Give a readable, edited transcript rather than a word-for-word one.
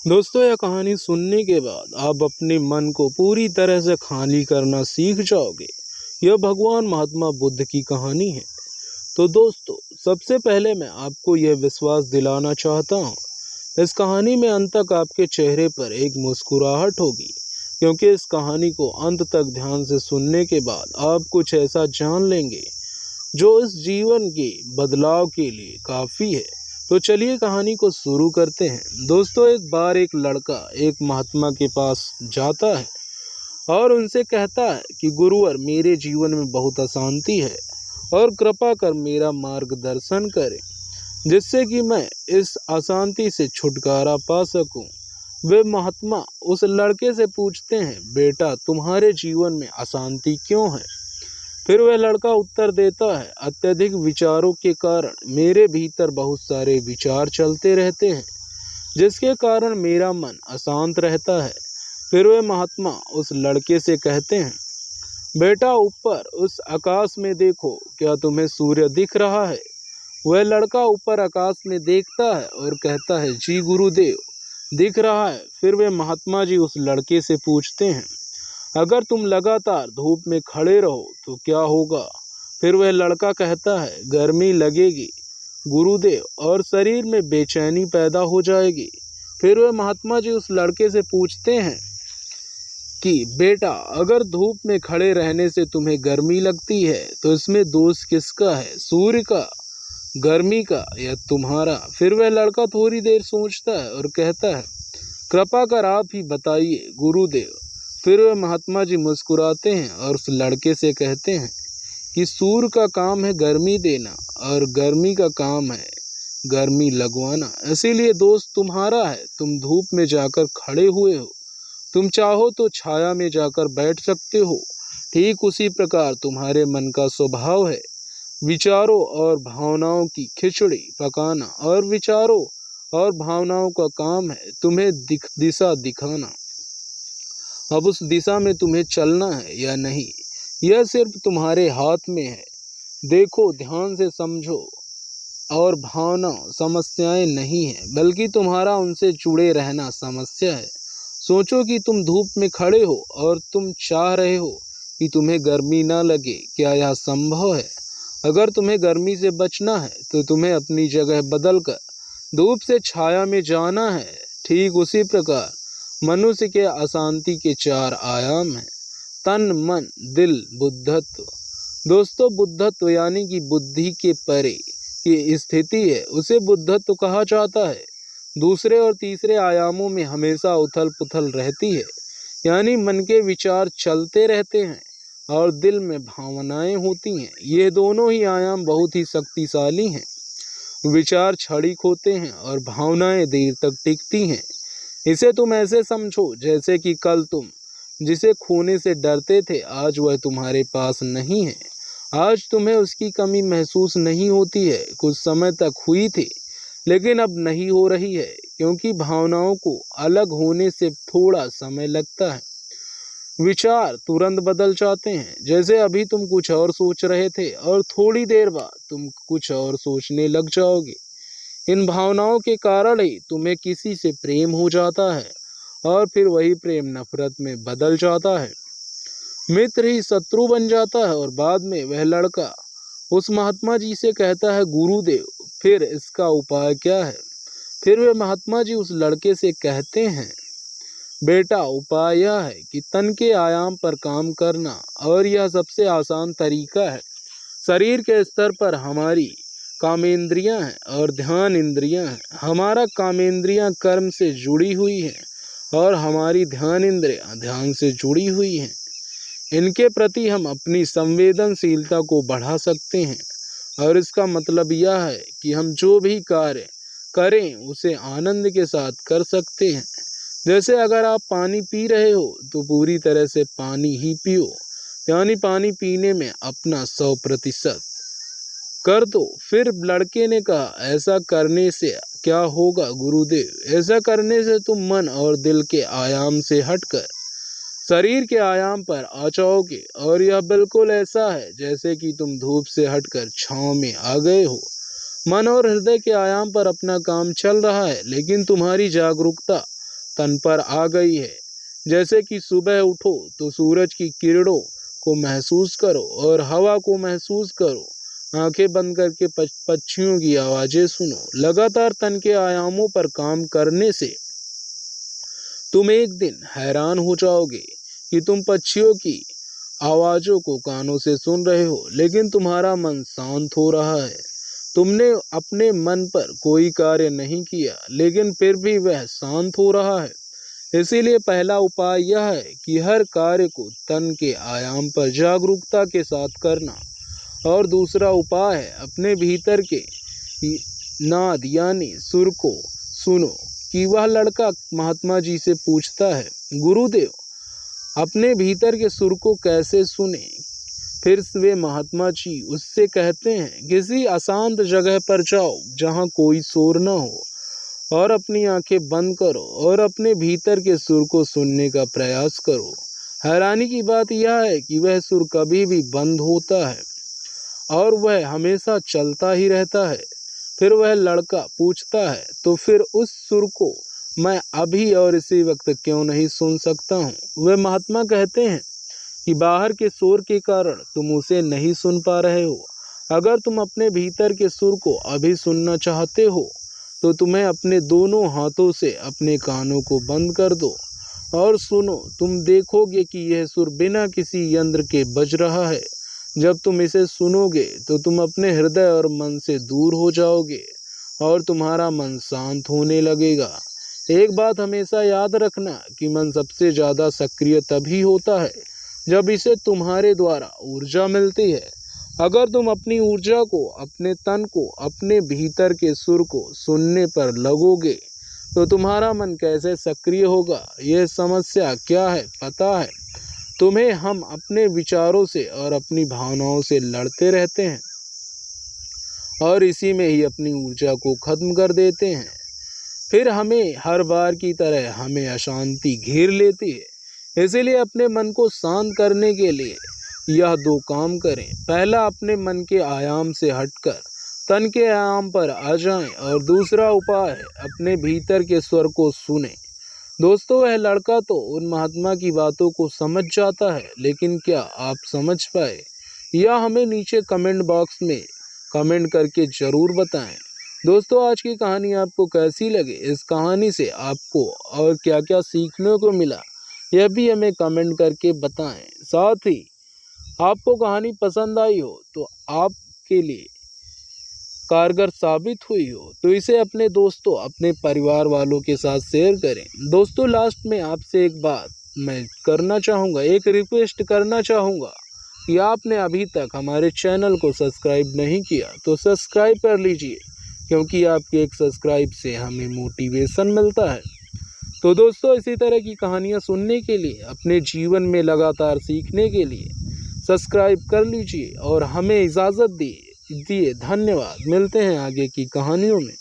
दोस्तों, यह कहानी सुनने के बाद आप अपने मन को पूरी तरह से खाली करना सीख जाओगे। यह भगवान महात्मा बुद्ध की कहानी है। तो दोस्तों, सबसे पहले मैं आपको यह विश्वास दिलाना चाहता हूँ, इस कहानी में अंत तक आपके चेहरे पर एक मुस्कुराहट होगी, क्योंकि इस कहानी को अंत तक ध्यान से सुनने के बाद आप कुछ ऐसा जान लेंगे जो इस जीवन के बदलाव के लिए काफ़ी है। तो चलिए कहानी को शुरू करते हैं। दोस्तों, एक बार एक लड़का एक महात्मा के पास जाता है और उनसे कहता है कि गुरुवर, मेरे जीवन में बहुत अशांति है और कृपा कर मेरा मार्गदर्शन करें, जिससे कि मैं इस अशांति से छुटकारा पा सकूं। वे महात्मा उस लड़के से पूछते हैं, बेटा, तुम्हारे जीवन में अशांति क्यों है? फिर वह लड़का उत्तर देता है, अत्यधिक विचारों के कारण मेरे भीतर बहुत सारे विचार चलते रहते हैं, जिसके कारण मेरा मन अशांत रहता है। फिर वे महात्मा उस लड़के से कहते हैं, बेटा, ऊपर उस आकाश में देखो, क्या तुम्हें सूर्य दिख रहा है? वह लड़का ऊपर आकाश में देखता है और कहता है, जी गुरुदेव, दिख रहा है। फिर वे महात्मा जी उस लड़के से पूछते हैं, अगर तुम लगातार धूप में खड़े रहो तो क्या होगा? फिर वह लड़का कहता है, गर्मी लगेगी गुरुदेव और शरीर में बेचैनी पैदा हो जाएगी। फिर वह महात्मा जी उस लड़के से पूछते हैं कि बेटा, अगर धूप में खड़े रहने से तुम्हें गर्मी लगती है तो इसमें दोष किसका है, सूर्य का, गर्मी का या तुम्हारा? फिर वह लड़का थोड़ी देर सोचता है और कहता है, कृपा कर आप ही बताइए गुरुदेव। फिर वह महात्मा जी मुस्कुराते हैं और उस लड़के से कहते हैं कि सूर्य का काम है गर्मी देना और गर्मी का काम है गर्मी लगवाना। इसीलिए दोस्त तुम्हारा है, तुम धूप में जाकर खड़े हुए हो, तुम चाहो तो छाया में जाकर बैठ सकते हो। ठीक उसी प्रकार तुम्हारे मन का स्वभाव है विचारों और भावनाओं की खिचड़ी पकाना, और विचारों और भावनाओं का काम है तुम्हें दिशा दिखाना। अब उस दिशा में तुम्हें चलना है या नहीं, यह सिर्फ तुम्हारे हाथ में है। देखो, ध्यान से समझो, और भावना समस्याएं नहीं है, बल्कि तुम्हारा उनसे जुड़े रहना समस्या है। सोचो कि तुम धूप में खड़े हो और तुम चाह रहे हो कि तुम्हें गर्मी ना लगे। क्या यह संभव है? अगर तुम्हें गर्मी से बचना है तो तुम्हें अपनी जगह बदलकर धूप से छाया में जाना है। ठीक उसी प्रकार मनुष्य के अशांति के 4 आयाम हैं, तन, मन, दिल, बुद्धत्व। दोस्तों, बुद्धत्व यानी कि बुद्धि के परे की स्थिति है, उसे बुद्धत्व कहा जाता है। दूसरे और तीसरे आयामों में हमेशा उथल पुथल रहती है, यानी मन के विचार चलते रहते हैं और दिल में भावनाएं होती हैं। ये दोनों ही आयाम बहुत ही शक्तिशाली हैं। विचार क्षणिक होते हैं और भावनाएं देर तक टिकती हैं। इसे तुम ऐसे समझो जैसे कि कल तुम जिसे खोने से डरते थे, आज वह तुम्हारे पास नहीं है। आज तुम्हें उसकी कमी महसूस नहीं होती है, कुछ समय तक हुई थी लेकिन अब नहीं हो रही है, क्योंकि भावनाओं को अलग होने से थोड़ा समय लगता है। विचार तुरंत बदल जाते हैं, जैसे अभी तुम कुछ और सोच रहे थे और थोड़ी देर बाद तुम कुछ और सोचने लग जाओगे। इन भावनाओं के कारण ही तुम्हें किसी से प्रेम हो जाता है और फिर वही प्रेम नफरत में बदल जाता है, मित्र ही शत्रु बन जाता है। और बाद में वह लड़का उस महात्मा जी से कहता है, गुरुदेव, फिर इसका उपाय क्या है? फिर वे महात्मा जी उस लड़के से कहते हैं, बेटा, उपाय यह है कि तन के आयाम पर काम करना, और यह सबसे आसान तरीका है। शरीर के स्तर पर हमारी कामेंद्रियां हैं और ध्यान इंद्रियां हैं। हमारा कामेंद्रियां कर्म से जुड़ी हुई हैं और हमारी ध्यान इंद्रियां ध्यान से जुड़ी हुई हैं। इनके प्रति हम अपनी संवेदनशीलता को बढ़ा सकते हैं, और इसका मतलब यह है कि हम जो भी कार्य करें उसे आनंद के साथ कर सकते हैं। जैसे अगर आप पानी पी रहे हो तो पूरी तरह से पानी ही पियो, यानी पानी पीने में अपना 100% कर दो। फिर लड़के ने कहा, ऐसा करने से क्या होगा गुरुदेव? ऐसा करने से तुम मन और दिल के आयाम से हटकर शरीर के आयाम पर आ जाओगे, और यह बिल्कुल ऐसा है जैसे कि तुम धूप से हटकर छांव में आ गए हो। मन और हृदय के आयाम पर अपना काम चल रहा है, लेकिन तुम्हारी जागरूकता तन पर आ गई है। जैसे कि सुबह उठो तो सूरज की किरणों को महसूस करो और हवा को महसूस करो। आंखें बंद करके पक्षियों की आवाजें सुनो। लगातार तन के आयामों पर काम करने से तुम एक दिन हैरान हो जाओगे कि तुम पक्षियों की आवाजों को कानों से सुन रहे हो, लेकिन तुम्हारा मन शांत हो रहा है। तुमने अपने मन पर कोई कार्य नहीं किया, लेकिन फिर भी वह शांत हो रहा है। इसीलिए पहला उपाय यह है कि हर कार्य को तन के आयाम पर जागरूकता के साथ करना। और दूसरा उपाय है अपने भीतर के नाद यानी सुर को सुनो। कि वह लड़का महात्मा जी से पूछता है, गुरुदेव अपने भीतर के सुर को कैसे सुने? फिर वे महात्मा जी उससे कहते हैं, किसी अशांत जगह पर जाओ जहां कोई शोर न हो और अपनी आंखें बंद करो और अपने भीतर के सुर को सुनने का प्रयास करो। हैरानी की बात यह है कि वह सुर कभी भी बंद होता है और वह हमेशा चलता ही रहता है। फिर वह लड़का पूछता है, तो फिर उस सुर को मैं अभी और इसी वक्त क्यों नहीं सुन सकता हूँ? वह महात्मा कहते हैं कि बाहर के शोर के कारण तुम उसे नहीं सुन पा रहे हो। अगर तुम अपने भीतर के सुर को अभी सुनना चाहते हो तो तुम्हें अपने दोनों हाथों से अपने कानों को बंद कर दो और सुनो। तुम देखोगे कि यह सुर बिना किसी यंत्र के बज रहा है। जब तुम इसे सुनोगे तो तुम अपने हृदय और मन से दूर हो जाओगे और तुम्हारा मन शांत होने लगेगा। एक बात हमेशा याद रखना कि मन सबसे ज्यादा सक्रिय तभी होता है जब इसे तुम्हारे द्वारा ऊर्जा मिलती है। अगर तुम अपनी ऊर्जा को, अपने तन को, अपने भीतर के सुर को सुनने पर लगोगे तो तुम्हारा मन कैसे सक्रिय होगा? यह समस्या क्या है पता है तुम्हें? हम अपने विचारों से और अपनी भावनाओं से लड़ते रहते हैं और इसी में ही अपनी ऊर्जा को खत्म कर देते हैं। फिर हमें हर बार की तरह हमें अशांति घेर लेती है। इसीलिए अपने मन को शांत करने के लिए यह दो काम करें। पहला, अपने मन के आयाम से हटकर तन के आयाम पर आ जाएं और दूसरा उपाय है अपने भीतर के स्वर को सुने। दोस्तों, वह लड़का तो उन महात्मा की बातों को समझ जाता है, लेकिन क्या आप समझ पाए? यह हमें नीचे कमेंट बॉक्स में कमेंट करके जरूर बताएं। दोस्तों, आज की कहानी आपको कैसी लगी? इस कहानी से आपको और क्या क्या सीखने को मिला, यह भी हमें कमेंट करके बताएं। साथ ही आपको कहानी पसंद आई हो तो आपके लिए कारगर साबित हुई हो तो इसे अपने दोस्तों, अपने परिवार वालों के साथ शेयर करें। दोस्तों, लास्ट में आपसे एक बात मैं करना चाहूँगा, एक रिक्वेस्ट करना चाहूँगा कि आपने अभी तक हमारे चैनल को सब्सक्राइब नहीं किया तो सब्सक्राइब कर लीजिए, क्योंकि आपके एक सब्सक्राइब से हमें मोटिवेशन मिलता है। तो दोस्तों, इसी तरह की कहानियाँ सुनने के लिए, अपने जीवन में लगातार सीखने के लिए सब्सक्राइब कर लीजिए और हमें इजाज़त दिए। धन्यवाद। मिलते हैं आगे की कहानियों में।